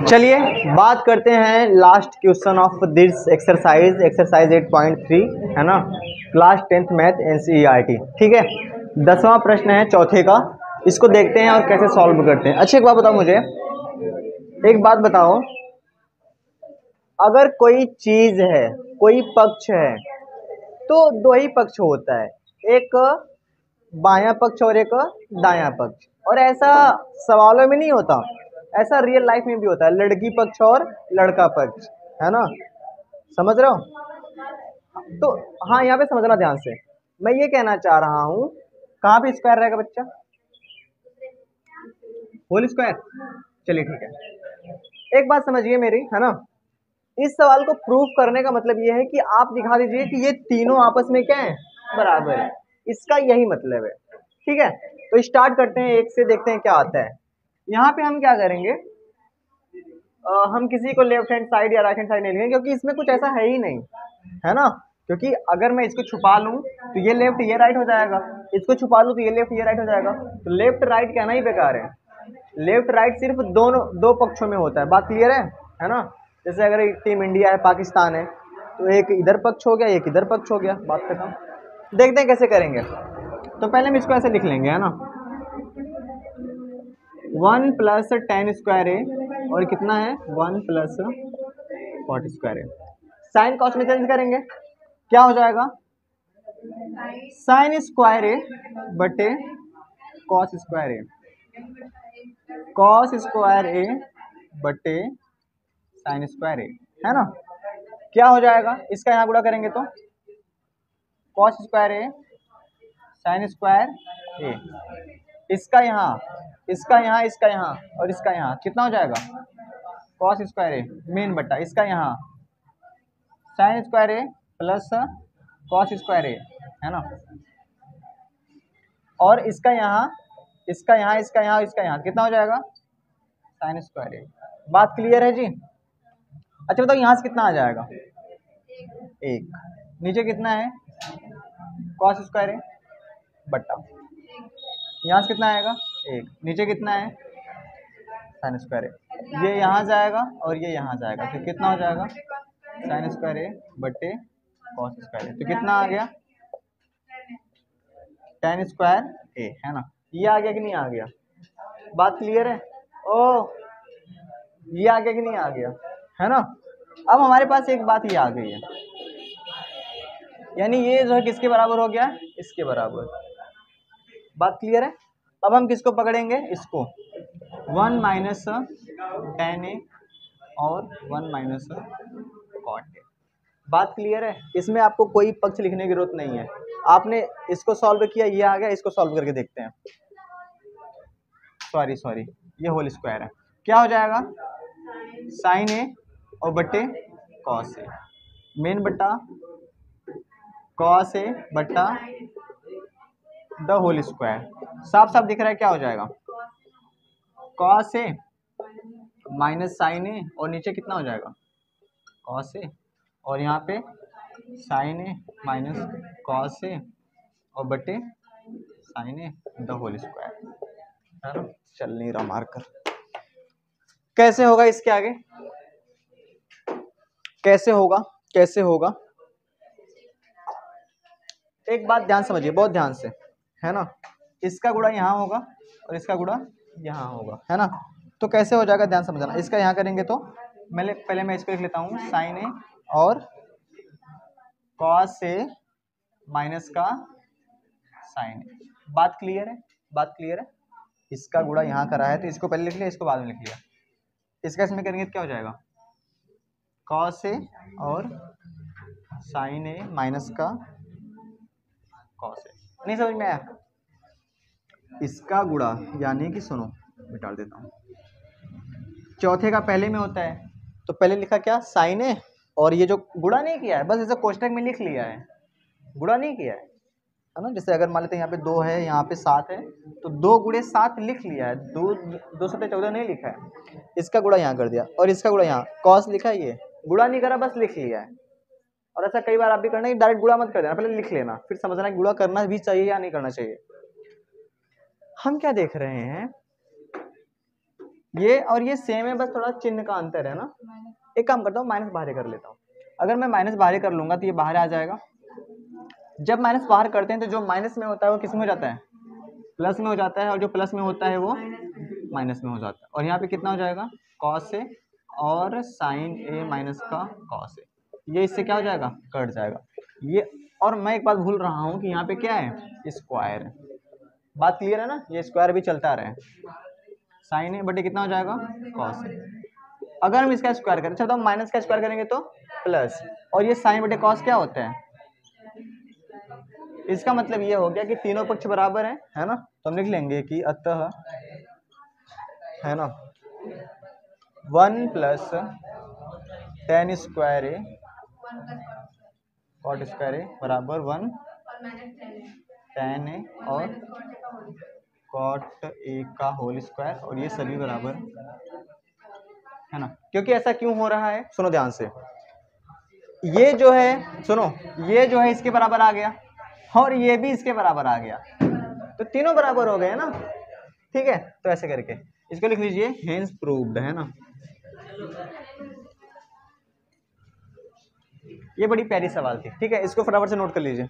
चलिए बात करते हैं last question of this exercise 8.3 है ना, क्लास 10th मैथ NCERT। ठीक है, 10वां प्रश्न है चौथे का, इसको देखते हैं और कैसे सॉल्व करते हैं। अच्छा एक बात बताओ मुझे, एक बात बताओ, अगर कोई चीज है, कोई पक्ष है, तो दो ही पक्ष होता है, एक बायां पक्ष और एक दायां पक्ष। और ऐसा सवालों में नहीं होता, ऐसा रियल लाइफ में भी होता है, लड़की पक्ष और लड़का पक्ष, है ना, समझ रहे हो? तो हाँ, यहाँ पे समझना ध्यान से, मैं ये कहना चाह रहा हूँ, कहाँ पे स्क्वायर रहेगा बच्चा? Whole square. चलिए ठीक है, एक बात समझिए मेरी, है ना, इस सवाल को प्रूफ करने का मतलब ये है कि आप दिखा दीजिए कि ये तीनों आपस में क्या है, बराबर है, इसका यही मतलब है। ठीक है, तो स्टार्ट करते हैं एक से, देखते हैं क्या आता है। यहाँ पे हम क्या करेंगे, हम किसी को लेफ्ट हैंड साइड या राइट हैंड साइड नहीं लेंगे, क्योंकि इसमें कुछ ऐसा है ही नहीं, है ना, क्योंकि अगर मैं इसको छुपा लूँ तो ये लेफ्ट ये राइट हो जाएगा, इसको छुपा लूँ तो ये लेफ्ट ये राइट हो जाएगा, तो लेफ्ट राइट कहना ही बेकार है। लेफ्ट राइट सिर्फ दो पक्षों में होता है, बात क्लियर है ना। जैसे अगर टीम इंडिया है, पाकिस्तान है, तो एक इधर पक्ष हो गया, एक इधर पक्ष हो गया, बात खत्म। देखते हैं कैसे करेंगे। तो पहले हम इसको ऐसे लिख लेंगे, है ना, 1 + tan स्क्वायर ए, और कितना है 1 + cot स्क्वायर ए। साइन कॉस में चेंज करेंगे, क्या हो जाएगा, साइन स्क्वायर ए बटे कॉस स्क्वायर ए, कॉस स्क्वायर ए बटे साइन स्क्वायर ए, है ना। क्या हो जाएगा, इसका यहाँ गुणा करेंगे तो कॉस स्क्वायर ए साइन स्क्वायर ए, इसका यहाँ, इसका यहाँ, इसका यहाँ और इसका यहाँ, कितना हो जाएगा, कॉस स्क्वायर ए मेन बटा इसका यहाँ साइन स्क्वायर ए प्लस कॉस स्क्वायर ए, है ना, और इसका यहाँ, इसका यहाँ, इसका यहाँ, इसका यहाँ, कितना हो जाएगा, साइन स्क्वायर ए। बात क्लियर है जी? अच्छा बताओ, यहाँ से कितना आ जाएगा, 1, नीचे कितना है, कॉस स्क्वायर ए बटा, यहाँ से कितना आएगा, 1, नीचे कितना है, साइन स्क्वायर ए, ये यहाँ जाएगा और ये यहाँ जाएगा, तो कितना हो जाएगा, साइन स्क्वायर ए बटे कॉस स्क्वायर ए, तो कितना आ गया, tan स्क्वायर ए, है ना। ये आ गया कि नहीं आ गया, बात क्लियर है? ओ, ये आ गया कि नहीं आ गया, है ना। अब हमारे पास एक बात ये आ गई है, यानी ये जो है किसके बराबर हो गया, इसके बराबर, बात क्लियर है। अब हम किसको पकड़ेंगे, इसको, 1 - tan ए और 1 - cot ए, बात क्लियर है। इसमें आपको कोई पक्ष लिखने की जरूरत नहीं है, आपने इसको सॉल्व किया, ये आ गया, इसको सॉल्व करके देखते हैं। सॉरी, ये होल स्क्वायर है, क्या हो जाएगा, साइन ए और बटे कॉस ए, मेन बटा कॉस ए बटा द होल स्क्वायर, साफ साफ दिख रहा है, क्या हो जाएगा, कॉस ए माइनस साइन ए, और नीचे कितना हो जाएगा, कॉस ए, और यहाँ पे sine A minus cos A और बटे sine A the whole square, है ना। चल नहीं रहा मार्कर, कैसे होगा इसके आगे, कैसे होगा, कैसे होगा, एक बात ध्यान समझिए, बहुत ध्यान से, है ना, इसका गुणा यहाँ होगा और इसका गुणा यहाँ होगा, है ना। तो कैसे हो जाएगा, ध्यान समझना, इसका यहाँ करेंगे तो पहले मैं इसको लिख लेता हूँ, साइन ए और कॉस ए माइनस का साइन ए, बात क्लियर है, बात क्लियर है। इसका गुणा यहाँ करा है तो इसको पहले लिख लिया, इसको बाद में लिख लिया, इसका इसमें करेंगे तो क्या हो जाएगा, कॉस ए और साइन ए माइनस का कॉस ए, नहीं समझ में आया, इसका गुणा, यानी कि सुनो मिटा देता हूँ, चौथे का पहले में होता है, तो पहले लिखा क्या, साइन ए, और ये जो गुणा नहीं किया है, बस इसे कोष्टक में लिख लिया है, गुणा नहीं किया है ना। जैसे अगर मान लेते हैं यहाँ पे 2 है, यहाँ पे 7 है, तो 2 गुणे 7 लिख लिया है, 2 7 14 नहीं लिखा है, इसका गुणा यहाँ कर दिया, और इसका गुणा यहाँ कॉस लिखा है, ये गुणा नहीं करा, बस लिख लिया है। और ऐसा कई बार आप भी करना कि डायरेक्ट गुणा मत कर देना, पहले लिख लेना, फिर समझना कि गुणा करना भी चाहिए या नहीं करना चाहिए। हम क्या देख रहे हैं, ये और ये सेम है, बस थोड़ा चिन्ह का अंतर है ना। एक काम करता हूँ, माइनस बाहर कर लेता हूँ। अगर मैं माइनस बाहर कर लूंगा तो ये बाहर आ जाएगा। जब माइनस बाहर करते हैं तो जो माइनस में होता है वो किस में हो जाता है, प्लस में हो जाता है, और जो प्लस में होता है वो माइनस में हो जाता है। और यहाँ पे कितना हो जाएगा, कॉस ए और साइन ए माइनस का कॉस ए, ये इससे क्या हो जाएगा, कट जाएगा ये। और मैं एक बात भूल रहा हूँ कि यहाँ पे क्या है, स्क्वायर है। बात क्लियर है ना, ये स्क्वायर भी चलता रहे, साइन ए बटे कितना हो जाएगा, कॉस ए। अगर हम इसका स्क्वायर करें, अच्छा तो हम माइनस का स्क्वायर करेंगे तो प्लस, और ये साइन बटे कॉस क्या होता है, इसका मतलब ये हो गया कि तीनों पक्ष बराबर है ना। तो हम लिख लेंगे कि अतः, है ना, 1 प्लस टेन स्क्वायर ए कॉट स्क्वायर ए बराबर 1 टेन ए और कॉट ए का होल स्क्वायर, और ये सभी बराबर है ना। क्योंकि ऐसा क्यों हो रहा है, सुनो ध्यान से, ये जो है, सुनो, ये जो है इसके बराबर आ गया और ये भी इसके बराबर आ गया, तो तीनों बराबर हो गए ना, ठीक है। तो ऐसे करके इसको लिख लीजिए, हेंस प्रूव्ड, है ना। ये बड़ी प्यारी सवाल थी, ठीक है, इसको फटाफट से नोट कर लीजिए।